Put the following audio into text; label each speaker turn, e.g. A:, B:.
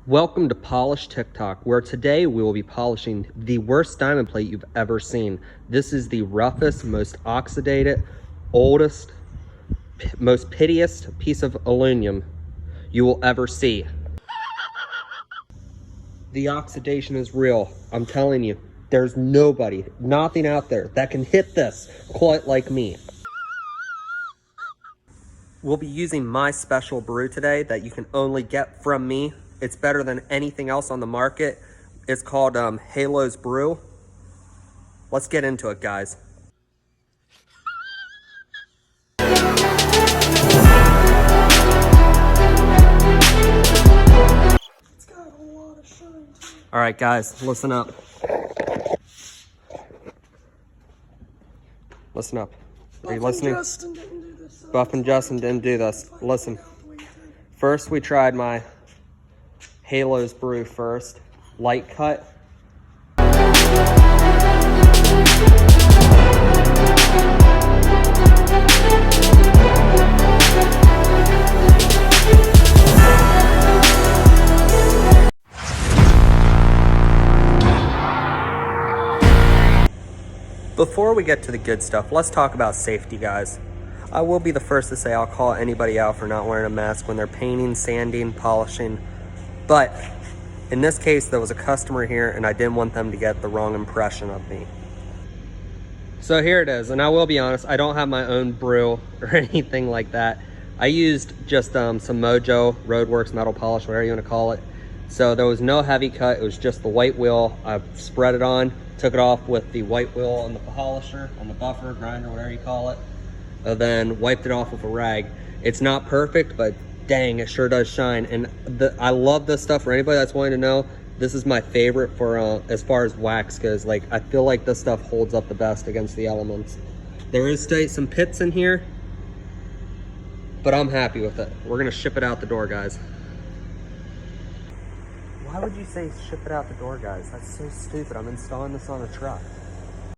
A: Welcome to Polish TikTok, where today we will be polishing the worst diamond plate you've ever seen. This is the roughest, most oxidated, oldest, most piteous piece of aluminum you will ever see. The oxidation is real. I'm telling you, there's nobody, nothing out there that can hit this quite like me. We'll be using my special brew today that you can only get from me. It's better than anything else on the market. It's called Halo's Brew. Let's get into it, guys.
B: It's got a lot of shine to it.
A: All right, guys, listen up. Listen up. Are you listening?
B: Justin didn't do this.
A: Buff and Justin didn't do this. Listen. First, we tried my Halo's Brew first. Light cut. Before we get to the good stuff, let's talk about safety, guys. I will be the first to say I'll call anybody out for not wearing a mask when they're painting, sanding, polishing. But in this case, there was a customer here and I didn't want them to get the wrong impression of me. So here it is, and I will be honest, I don't have my own brew or anything like that. I used just some Mojo, Roadworks metal polish, whatever you want to call it. So there was no heavy cut, it was just the white wheel. I spread it on, took it off with the white wheel on the polisher, on the buffer, grinder, whatever you call it. And then wiped it off with a rag. It's not perfect, but dang, it sure does shine. And I love this stuff. For anybody that's wanting to know, this is my favorite for as far as wax goes. Like, I feel like this stuff holds up the best against the elements. There is some pits in here, but I'm happy with it. We're gonna ship it out the door, guys. Why would you say ship it out the door, guys? That's so stupid. I'm installing this on a truck.